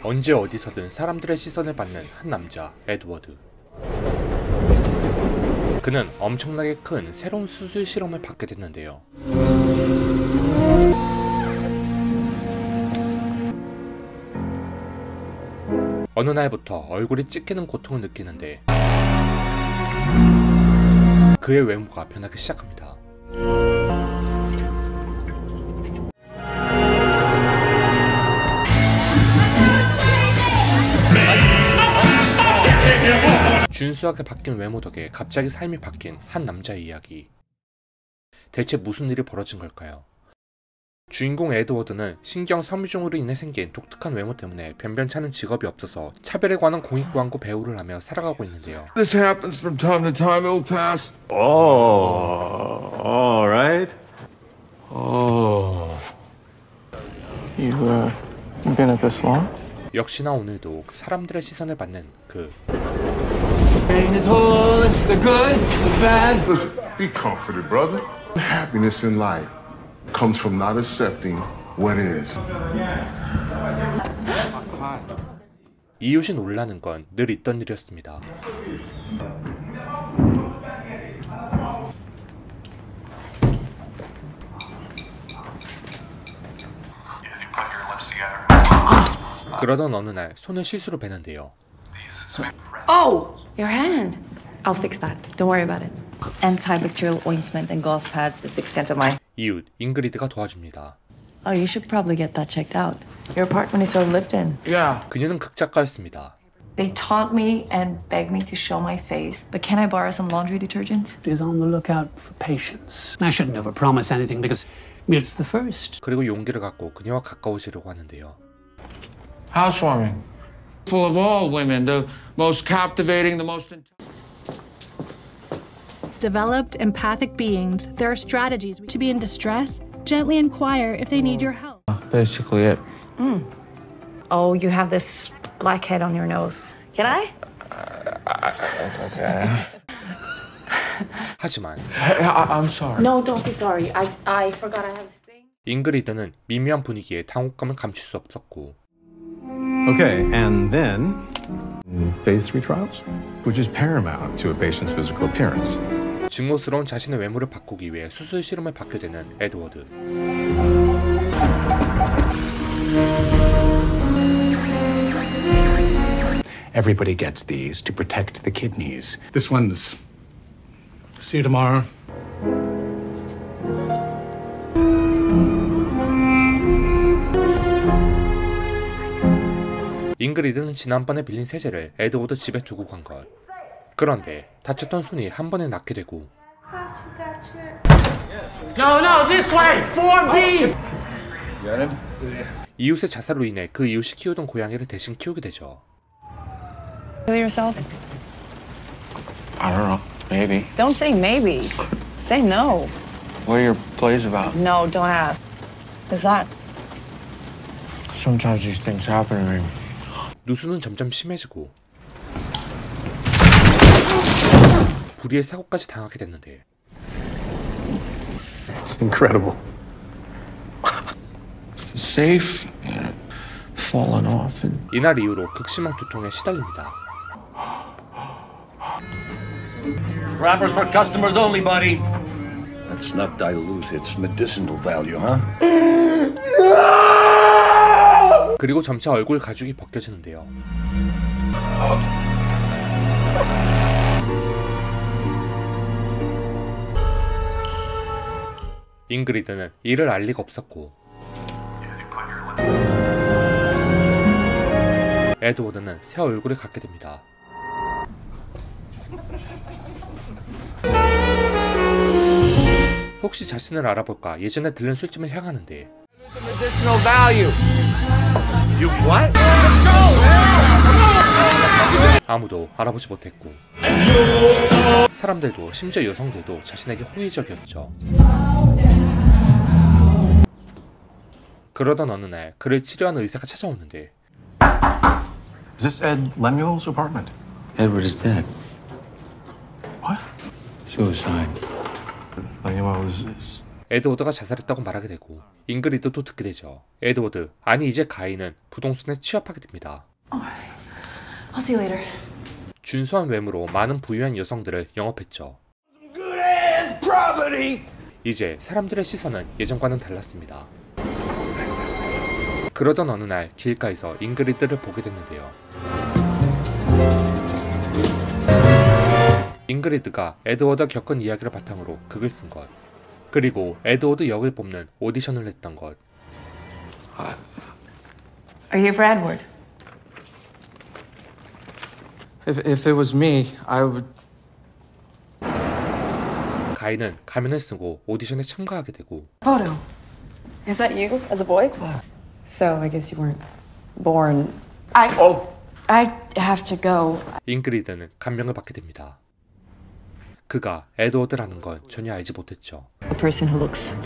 언제 어디서든 사람들의 시선을 받는 한 남자, 에드워드. 그는 엄청나게 큰 새로운 수술 실험을 받게 됐는데요. 어느 날부터 얼굴이 찢기는 고통을 느끼는데 그의 외모가 변하기 시작합니다. 준수하게 바뀐 외모 덕에 갑자기 삶이 바뀐 한 남자의 이야기. 대체 무슨 일이 벌어진 걸까요? 주인공 에드워드는 신경 섬유증으로 인해 생긴 독특한 외모 때문에 변변찮은 직업이 없어서 차별에 관한 공익광고 배우를 하며 살아가고 있는데요. This happens from time to time, old pass. Oh, all right. Oh. You been at this long? 역시나 오늘도 사람들의 시선을 받는 그 Rain is holding the good, the bad. Listen, be comforted, brother. Happiness in life comes from not accepting what is. 이웃이 놀라는 건 늘 있던 일이었습니다. 그러던 어느 날 손을 실수로 베는데요. Oh, your hand. I'll fix that. Don't worry about it. Antibacterial ointment and gauze pads is the extent of my... 이웃 잉그리드가 도와줍니다. Oh, you should probably get that checked out. Your apartment is so lived in. Yeah. 그녀는 극작가였습니다. They taunt me and beg me to show my face. But can I borrow some laundry detergent? Is on the lookout for patience. I shouldn't overpromise anything because it's the first. 그리고 용기를 갖고 그녀와 가까워지려고 하는데요. Housewarming. Full of all women, the most captivating, the most... Developed empathic beings, there are strategies to be in distress. Gently inquire if they need your help. Basically it. Oh, you have this blackhead on your nose. Can I? Okay. 하지만 I'm sorry. No, don't be sorry. I forgot I have this thing. 잉그리드는 미묘한 분위기에 당혹감을 감출 수 없었고 Okay, and then phase 3 trials, which is paramount to a patient's physical appearance. 증오스러운 자신의 외모를 바꾸기 위해 수술 실험을 받게 되는 에드워드. Everybody gets these to protect the kidneys. This one's... See you tomorrow. 잉그리드는 지난번에 빌린 세제를 에드워드 집에 두고 간 것. 그런데 다쳤던 손이 한 번에 낫게 되고 No, this way! 4B! Got him? 이웃의 자살로 인해 그 이웃이 키우던 고양이를 대신 키우게 되죠. Kill yourself? I don't know. Maybe. Don't say maybe. Say no. What are your plays about? No, don't ask. What's that? Sometimes these things happen to me. 누수는 점점 심해지고 불의의 사고까지 당하게 됐는데 It's incredible. The safe fallen off and... 이날 이후로 극심한 두통에 시달립니다. Wrappers for customers only, buddy. That's not dilute, it's medicinal value, huh? 그리고 점차 얼굴 가죽이 벗겨지는데요. 잉그리드는 이를 알 리가 없었고 에드워드는 새 얼굴을 갖게 됩니다. 혹시 자신을 알아볼까 예전에 들른 술집을 향하는데 Medicinal value. You what? 아무도 알아보지 못했고 사람들도 심지어 여성들도 자신에게 호의적이었죠. 그러던 어느 날 그를 치료하는 의사가 찾아오는데 Is this Ed Lemuel's apartment? Edward is dead. What? Suicide. Lemuel is... 에드워드가 자살했다고 말하게 되고 잉그리드도 듣게 되죠. 에드워드, 아니 이제 가인은 부동산에 취업하게 됩니다. I'll see you later. 준수한 외모로 많은 부유한 여성들을 영업했죠. 이제 사람들의 시선은 예전과는 달랐습니다. 그러던 어느 날 길가에서 잉그리드를 보게 됐는데요. 잉그리드가 에드워드가 겪은 이야기를 바탕으로 극을 쓴 것, 그리고 에드워드 역을 뽑는 오디션을 했던 것. Are you for Edward? If it was me, I would. 가인은 가면을 쓰고 오디션에 참가하게 되고, Photo. Is that you as a boy? So I guess you weren't born. I have to go. 잉그리드는 감명을 받게 됩니다. 그가 에드워드라는 건 전혀 알지 못했죠. A person who looks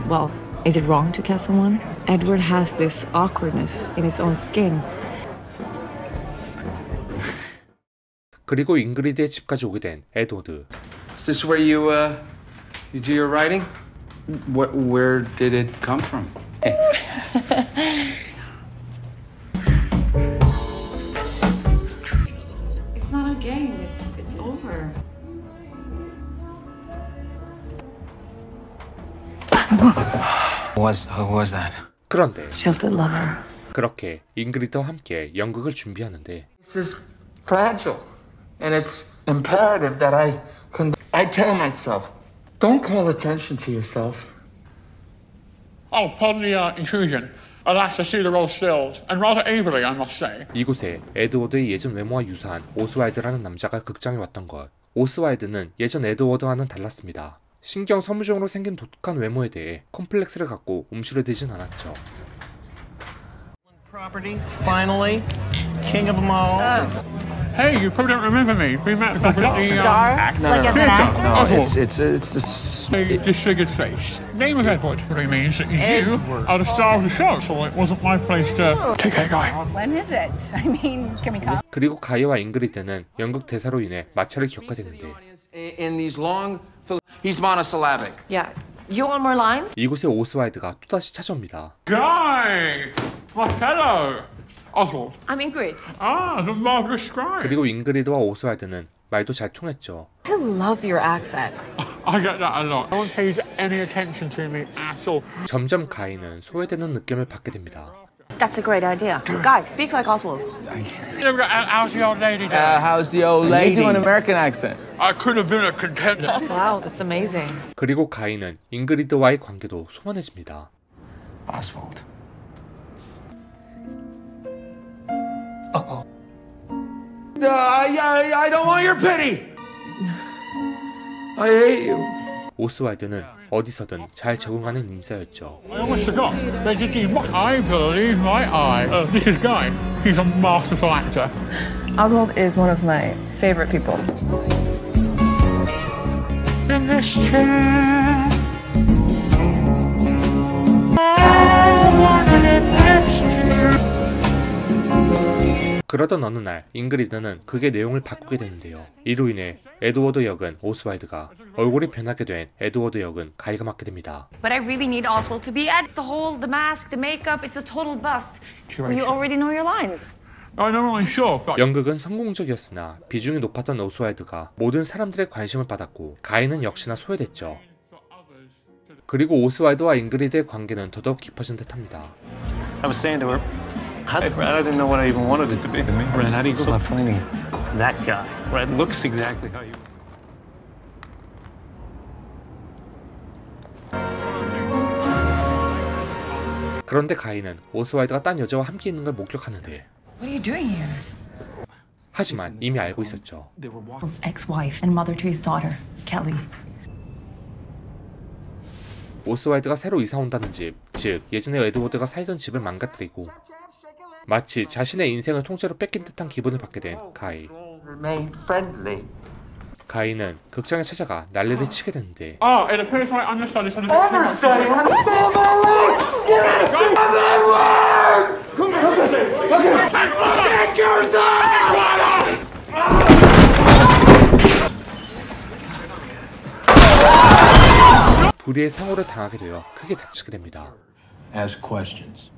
well. Is it wrong to kiss someone? Edward has this awkwardness in his own skin. 그리고 잉그리드의 집까지 오게 된 에드워드. Is this where you do your writing? Where did it come from? It's not a game. It's over. Who was that? 그런데 Shielded lover. 그렇게 잉그리드와 함께 연극을 준비하는데 This is fragile, and it's imperative that I tell myself, don't call attention to yourself. Oh, pardon the intrusion. Alas, I see the role stilled, and rather ably, I must say. 이곳에 에드워드의 예전 외모와 유사한 오스왈드라는 남자가 극장에 왔던 것. 오스왈드는 예전 에드워드와는 달랐습니다. 신경 서무종으로 생긴 독특한 외모에 대해 컴플렉스를 갖고 움츠러들진 않았죠. Property, finally, king of them all. Hey, you probably don't remember me. We met back at the Star? Like as an actor? No, it's a disfigured face. Name of Edward really means that you are the star of the show, so it wasn't my place to take that guy. When is it? I mean, can we come? 그리고 가이와 잉그리드는 연극 대사로 인해 마찰을 겪게 되는데 in these long. He's monosyllabic. Yeah. You want more lines? 이곳에 오스왈드가 또다시 찾아옵니다. Guy! My fellow! Oswald. I'm Ingrid. Ah, the marvelous scribe. 그리고 잉그리드와 오스왈드는 말도 잘 통했죠. I love your accent. I get that a lot. No one pays any attention to me at all. 점점 가이는 소외되는 느낌을 받게 됩니다. That's a great idea. Guy, speak like Oswald. How's the old lady doing? How's the old lady? You do an American accent. I could have been a contender. Wow, that's amazing. 그리고 가이는 잉그리드와의 관계도 소원해집니다. Oswald. Uh-oh. I don't want your pity. I hate you. 오스왈드는 어디서든 잘 적응하는 인사였죠. I almost forgot. There's a team. I believe my eye. This is Guy. He's a masterful actor. Oswald is one of my favorite people. In this chair. 그러던 어느 날 잉그리드는 극의 내용을 바꾸게 되는데요. 이로 인해 에드워드 역은 오스왈드가, 얼굴이 변하게 된 에드워드 역은 가이가 맡게 됩니다. But I really need Oswald to be Ed. The mask, the makeup, it's a total bust. You already know your lines. I know, I'm sure. But... 연극은 성공적이었으나 비중이 높았던 오스왈드가 모든 사람들의 관심을 받았고 가이는 역시나 소외됐죠. 그리고 오스왈드와 잉그리드의 관계는 더더욱 깊어진 듯합니다. I was saying to her, Brad, I didn't know what I even wanted it to be. Brad, how do you go about finding that guy? Brad looks exactly how you. 그런데 가이는 오스왈드가 딴 여자와 함께 있는 걸 목격하는데 What are you doing here? 하지만 이미 알고 있었죠. His ex-wife and mother to his daughter, Kelly. 오스왈드가 새로 이사 온다는 집, 즉 예전에 에드워드가 살던 집을 망가뜨리고 마치 자신의 인생을 통째로 뺏긴 듯한 기분을 받게 된 가이. 가이는 극장에 찾아가 난리를 치게 되는데 Oh, it appears my understudy for the 불의의 상호를 당하게 되어 크게 다치게 됩니다. ask questions.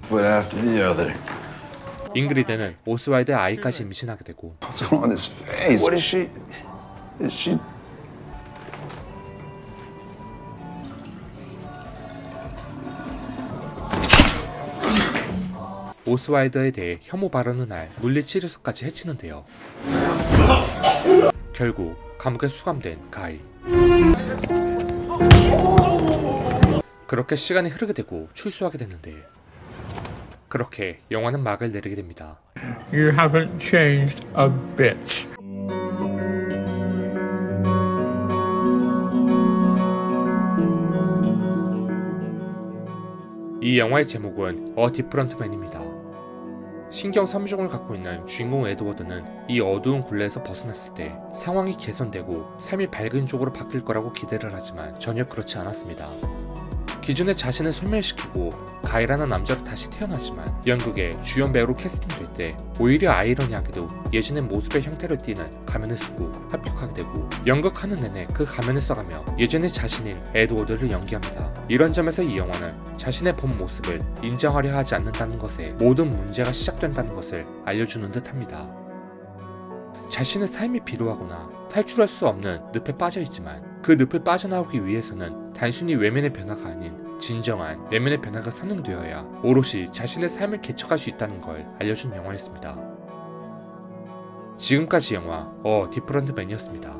But after the other. 잉그리드는 오스왈드의 아이까지 임신하게 되고 What's on his face? What is she? Is she? 오스왈드에 대해 혐오 발언을 할 물리치료소까지 해치는데요. 결국 감옥에 수감된 가일. 그렇게 시간이 흐르게 되고 출소하게 됐는데 그렇게 영화는 막을 내리게 됩니다. You haven't changed a bit. 이 영화의 제목은 A Different Man입니다. 신경 섬유종을 갖고 있는 주인공 에드워드는 이 어두운 굴레에서 벗어났을 때 상황이 개선되고 삶이 밝은 쪽으로 바뀔 거라고 기대를 하지만 전혀 그렇지 않았습니다. 기존의 자신을 소멸시키고 가이라는 남자로 다시 태어나지만 연극에 주연 배우로 캐스팅될 때 오히려 아이러니하게도 예전의 모습의 형태를 띠는 가면을 쓰고 합격하게 되고 연극하는 내내 그 가면을 써가며 예전의 자신인 에드워드를 연기합니다. 이런 점에서 이 영화는 자신의 본 모습을 인정하려 하지 않는다는 것에 모든 문제가 시작된다는 것을 알려주는 듯합니다. 자신의 삶이 비루하거나 탈출할 수 없는 늪에 빠져있지만 그 늪을 빠져나오기 위해서는 단순히 외면의 변화가 아닌 진정한 내면의 변화가 선행되어야 오롯이 자신의 삶을 개척할 수 있다는 걸 알려준 영화였습니다. 지금까지 영화 A Different Man이었습니다.